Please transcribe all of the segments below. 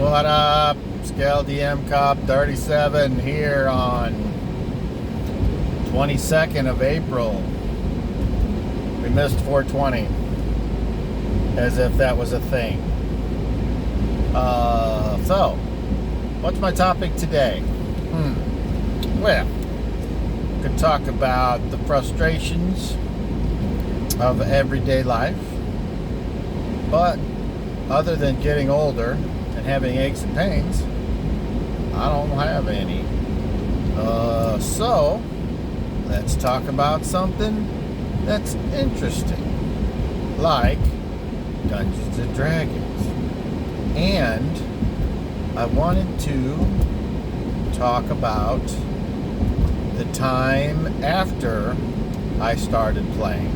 What up? Skell DM Cop 37 here on 22nd of April. We missed 420. As if that was a thing. So, what's my topic today? Well, we could talk about the frustrations of everyday life. But other than getting older and having aches and pains, I don't have any. So let's talk about something that's interesting, like Dungeons and Dragons. And I wanted to talk about the time after I started playing,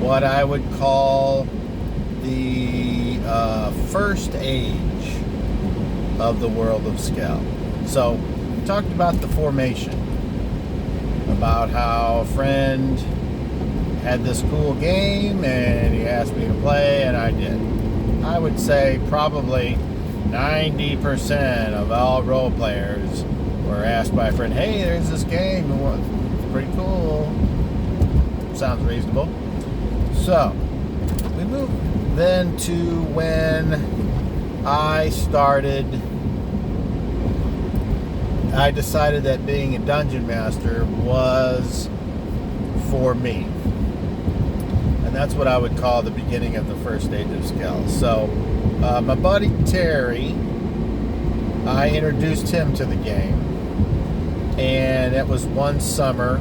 what I would call the first age of the world of Skell. So, we talked about the formation, about how a friend had this cool game and he asked me to play, and I did. I would say probably 90% of all role players were asked by a friend, hey, there's this game, it's pretty cool. Sounds reasonable. So, we moved then to when I decided that being a dungeon master was for me. And that's what I would call the beginning of the first stage of Skell. So, my buddy Terry, I introduced him to the game. And it was one summer.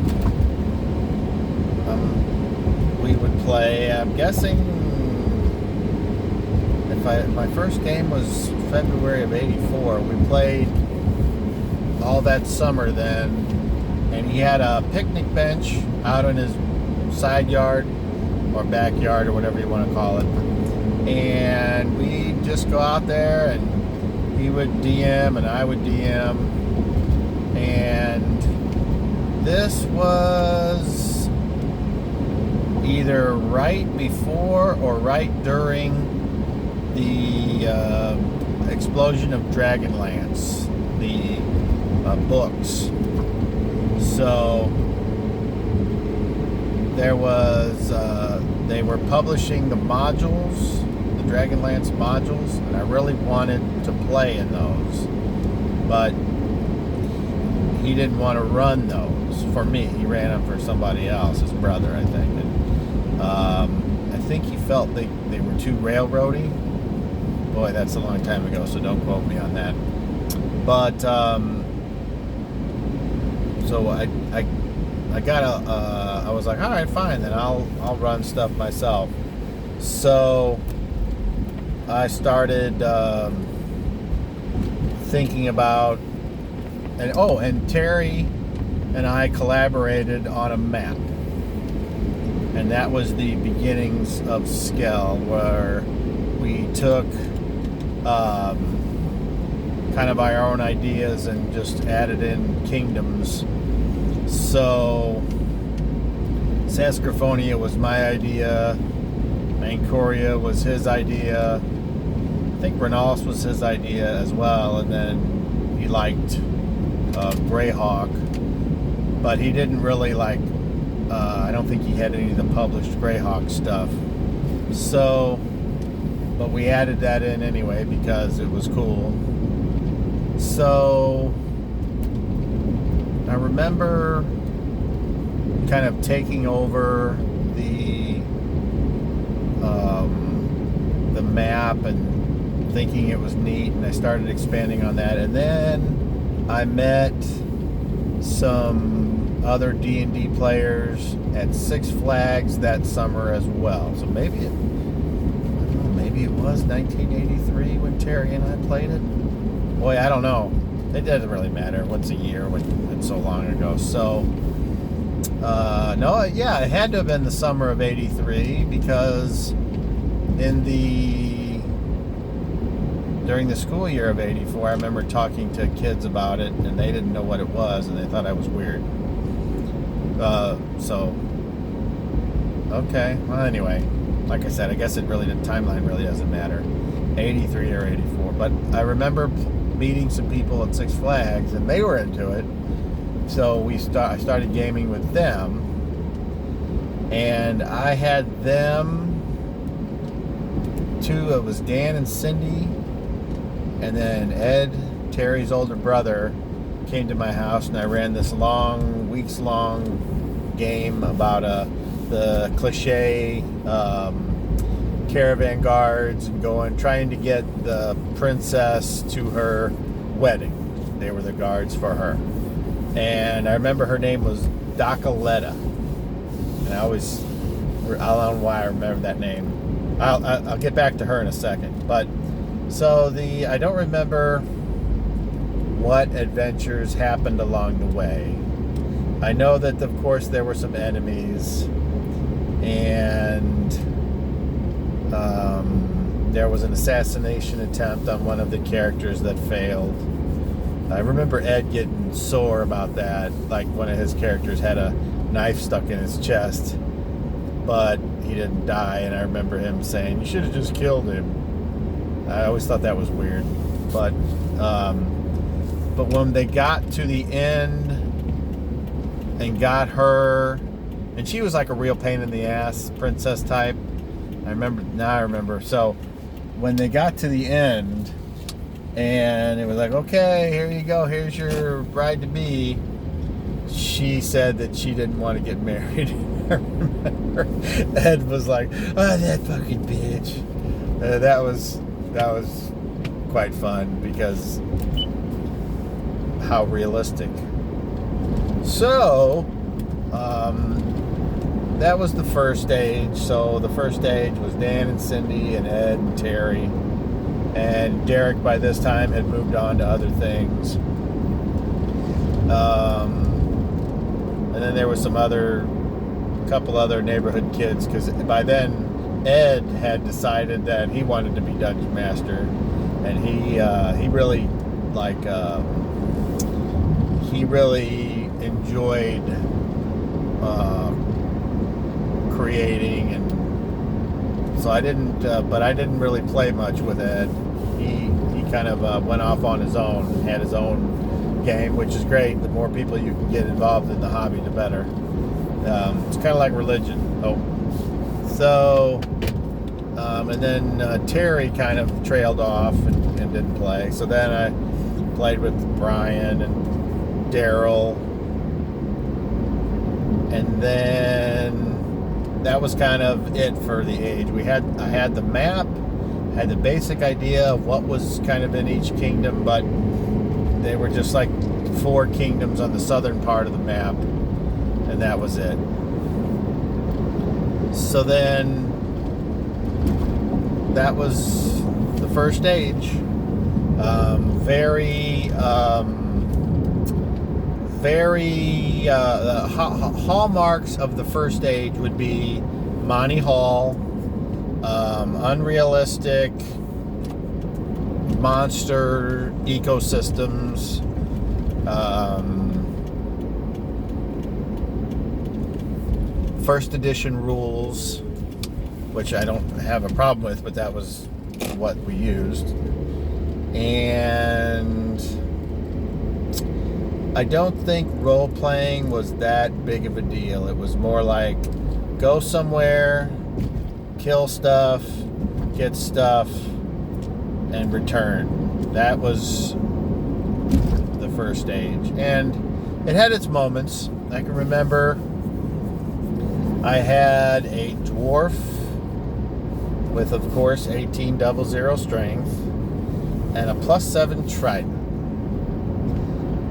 We would play, I'm guessing, my first game was February of '84. We played all that summer then, and he had a picnic bench out in his side yard or backyard or whatever you want to call it, and we'd just go out there and he would DM and I would DM, and this was either right before or right during the explosion of Dragonlance, the books. So there was, they were publishing the modules, the Dragonlance modules, and I really wanted to play in those, but he didn't want to run those for me. He ran them for somebody else, his brother, I think. And I think he felt they were too railroady. Boy, that's a long time ago, so don't quote me on that. But so I got I was like, all right, fine, then I'll run stuff myself. So I started thinking about, and Terry and I collaborated on a map, and that was the beginnings of Skell, where we took kind of our own ideas and just added in kingdoms. So Saskrophonia was my idea, Mancoria was his idea, I think Renalis was his idea as well, and then he liked Greyhawk, but he didn't really like, I don't think he had any of the published Greyhawk stuff. So, but we added that in anyway because it was cool. So I remember kind of taking over the map and thinking it was neat, and I started expanding on that. And then I met some other D&D players at Six Flags that summer as well. So maybe it was 1983 when Terry and I played it. Boy, I don't know. It doesn't really matter. What's a year? It's so long ago. So, no, yeah, it had to have been the summer of '83 because during the school year of '84, I remember talking to kids about it, and they didn't know what it was, and they thought I was weird. So, okay. Well, anyway, like I said, I guess the timeline really doesn't matter. 83 or 84. But I remember meeting some people at Six Flags, and they were into it. So I started gaming with them, and I had them two. It was Dan and Cindy, and then Ed, Terry's older brother, came to my house, and I ran this weeks-long game about the cliche caravan guards and trying to get the princess to her wedding. They were the guards for her. And I remember her name was Dacoletta. And I don't know why I remember that name. I'll get back to her in a second. But so I don't remember what adventures happened along the way. I know that, of course, there were some enemies, and there was an assassination attempt on one of the characters that failed. I remember Ed getting sore about that, like one of his characters had a knife stuck in his chest, but he didn't die, and I remember him saying, "You should have just killed him." I always thought that was weird, but when they got to the end and got her, and she was like a real pain in the ass princess type. I remember. So when they got to the end, and it was like, okay, here you go, here's your bride to be, she said that she didn't want to get married. I remember Ed was like, "Oh, that fucking bitch." That was quite fun because how realistic. So that was the first stage. So the first stage was Dan and Cindy and Ed and Terry. And Derek by this time had moved on to other things. And then there was couple other neighborhood kids, because by then Ed had decided that he wanted to be dungeon master, and he really enjoyed creating, and so I didn't really play much with Ed. He kind of went off on his own and had his own game, which is great. The more people you can get involved in the hobby, the better. It's kind of like religion. So and then Terry kind of trailed off and didn't play. So then I played with Brian and Daryl, and then that was kind of it for the age. I had the map, had the basic idea of what was kind of in each kingdom, but they were just like 4 kingdoms on the southern part of the map, and that was it. So then that was the first stage. Hallmarks of the first stage would be Monty Hall, unrealistic monster ecosystems, first edition rules, which I don't have a problem with, but that was what we used. And I don't think role-playing was that big of a deal. It was more like go somewhere, kill stuff, get stuff, and return. That was the first stage. And it had its moments. I can remember I had a dwarf with, of course, 1800 strength and a +7 trident.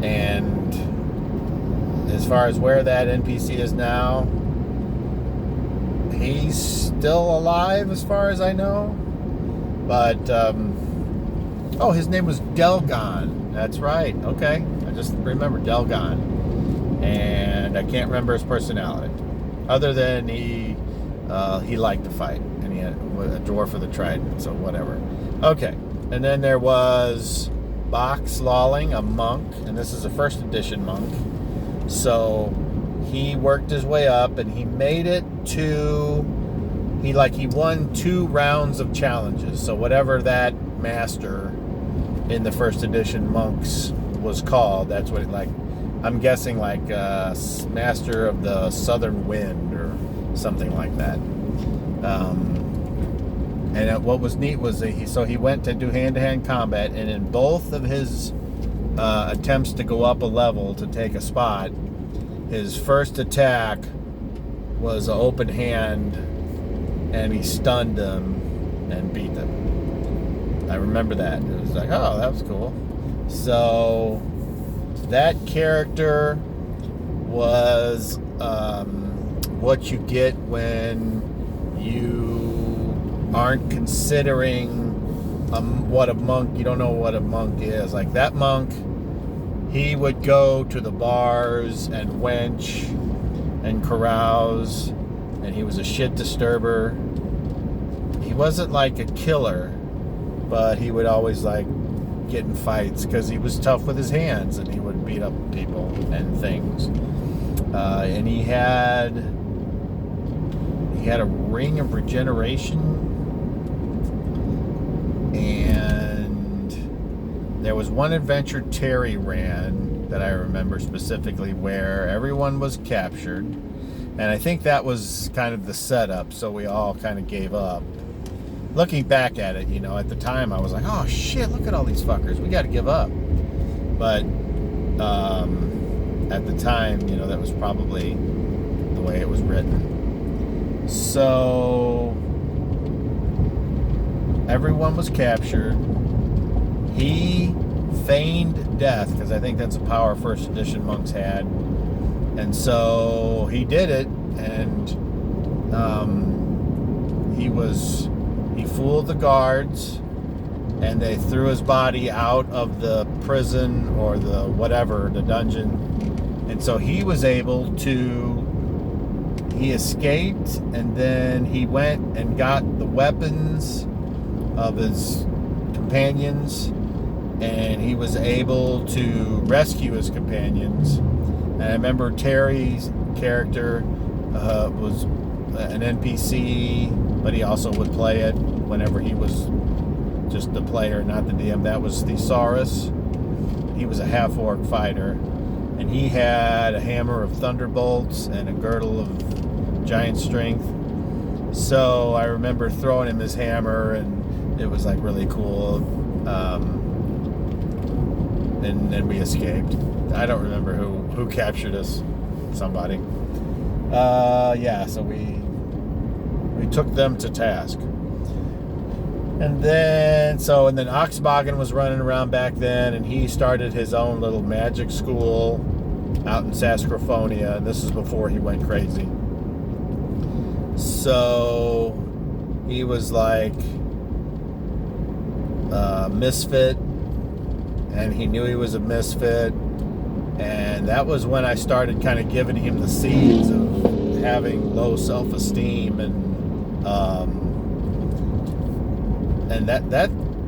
And as far as where that NPC is now, he's still alive as far as I know. But, his name was Delgon. That's right. Okay. I just remember Delgon. And I can't remember his personality. Other than he liked to fight. And he had a dwarf with a trident. So whatever. Okay. And then there was Box Lawling, a monk, and this is a first edition monk. So he worked his way up, and he made it to he won 2 rounds of challenges. So whatever that master in the first edition monks was called. That's what it, like, I'm guessing like Master of the Southern Wind or something like that. And what was neat was that he went to do hand-to-hand combat, and in both of his attempts to go up a level to take a spot, his first attack was an open hand, and he stunned them and beat them. I remember that. It was like, oh, that was cool. So that character was what you get when you aren't considering what a monk, you don't know what a monk is. Like that monk, he would go to the bars and wench and carouse, and he was a shit disturber. He wasn't like a killer, but he would always like get in fights because he was tough with his hands, and he would beat up people and things. And he had a ring of regeneration, and there was one adventure Terry ran that I remember specifically where everyone was captured, and I think that was kind of the setup, so we all kind of gave up. Looking back at it, at the time I was like, oh shit, look at all these fuckers, we gotta give up. But at the time, that was probably the way it was written. So everyone was captured. He feigned death, because I think that's a power first edition monks had. And so he did it, and he fooled the guards, and they threw his body out of the prison or the whatever, the dungeon. And so he escaped, and then he went and got the weapons of his companions, and he was able to rescue his companions. And I remember Terry's character was an NPC, but he also would play it whenever he was just the player, not the DM. That was Thesaurus. He was a half-orc fighter, and he had a hammer of thunderbolts and a girdle of giant strength. So I remember throwing him his hammer, and it was like really cool. And then we escaped. I don't remember who captured us. Somebody. So we took them to task. And then Oxboggin was running around back then, and he started his own little magic school out in Saskatchewan, and this is before he went crazy. So he was like a misfit, and he knew he was a misfit, and that was when I started kind of giving him the seeds of having low self-esteem, and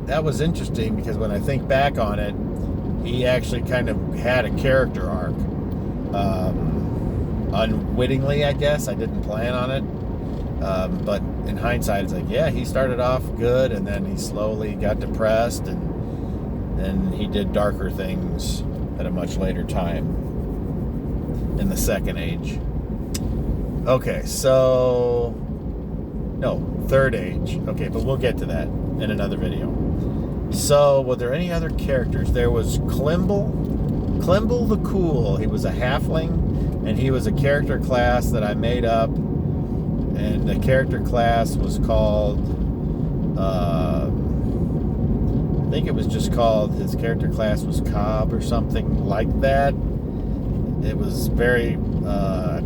that was interesting, because when I think back on it, he actually kind of had a character arc. Unwittingly, I guess. I didn't plan on it. But in hindsight, it's like, yeah, he started off good, and then he slowly got depressed, and then he did darker things at a much later time in the Second Age. Okay, Third Age. Okay, but we'll get to that in another video. So, were there any other characters? There was Klimble the Cool. He was a halfling, and he was a character class that I made up, and the character class was called, I think it was just called, his character class was Cobb or something like that. It was very,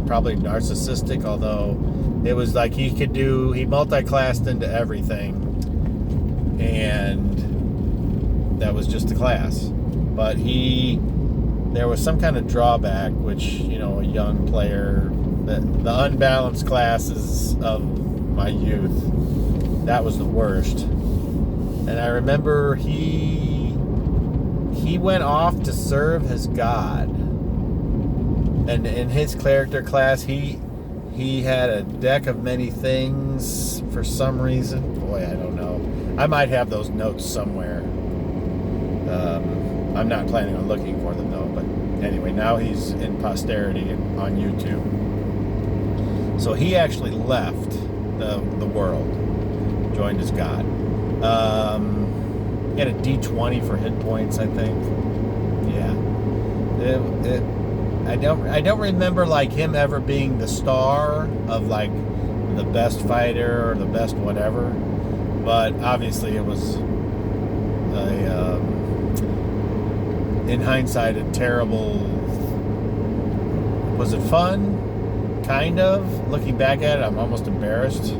probably narcissistic, although it was like he multi-classed into everything, and that was just the class. But there was some kind of drawback, which, a young player, the unbalanced classes of my youth, that was the worst. And I remember he went off to serve his god, and in his character class, he had a deck of many things for some reason. Boy, I don't know. I might have those notes somewhere. I'm not planning on looking for them though, but anyway, now he's in posterity on YouTube. So he actually left the world, joined his god. He had a D20 for hit points, I think. Yeah. I don't remember like him ever being the star of like the best fighter or the best whatever, but obviously it was in hindsight a terrible. Was it fun? Kind of. Looking back at it, I'm almost embarrassed.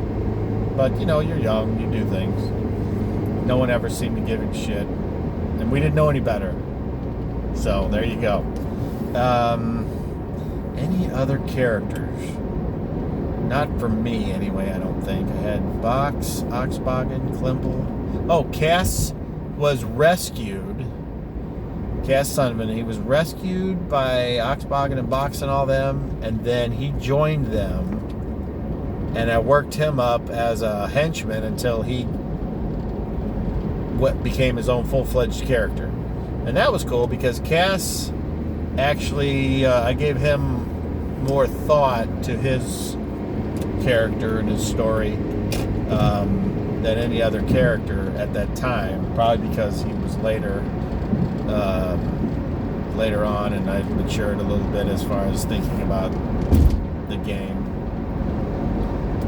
But you know, you're young, you do things. No one ever seemed to give a shit, and we didn't know any better. So there you go. Any other characters? Not for me, anyway. I don't think I had Box, Oxbogan, Klimple. Oh, Cass was rescued. Cass Sunman. He was rescued by Oxbogan and Box and all them, and then he joined them. And I worked him up as a henchman until he became his own full-fledged character. And that was cool because Cass actually, I gave him more thought to his character and his story than any other character at that time. Probably because he was later on, and I matured a little bit as far as thinking about the game.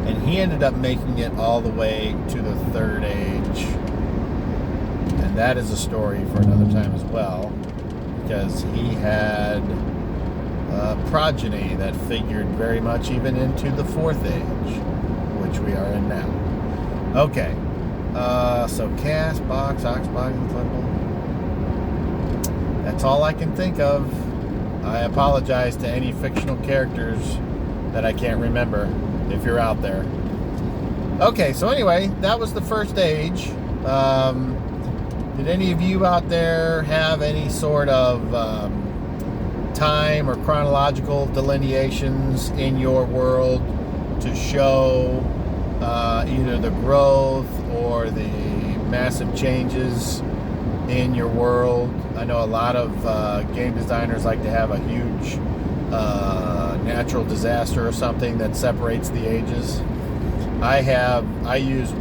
And he ended up making it all the way to the third age. And that is a story for another time as well, because he had a progeny that figured very much even into the fourth age, which we are in now. Okay, so Cass, Box, Oxbogan, Klimple. That's all I can think of. I apologize to any fictional characters that I can't remember, if you're out there. Okay, so anyway, that was the first age. Did any of you out there have any sort of time or chronological delineations in your world to show either the growth or the massive changes in your world? I know a lot of game designers like to have a huge natural disaster or something that separates the ages. I use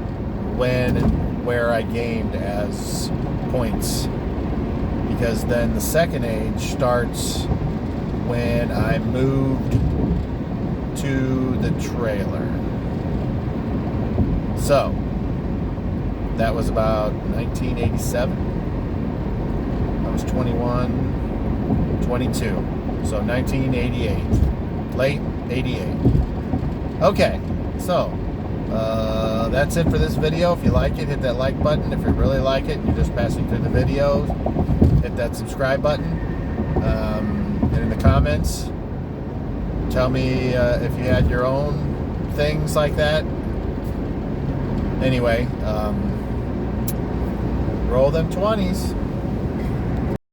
when and where I gamed as points, because then the second age starts when I moved to the trailer. So that was about 1987. I was 21, 22. So 1988. Late 88. Okay, so that's it for this video. If you like it, hit that like button. If you really like it and you're just passing through the videos, hit that subscribe button. And in the comments, tell me if you had your own things like that. Anyway, roll them 20s.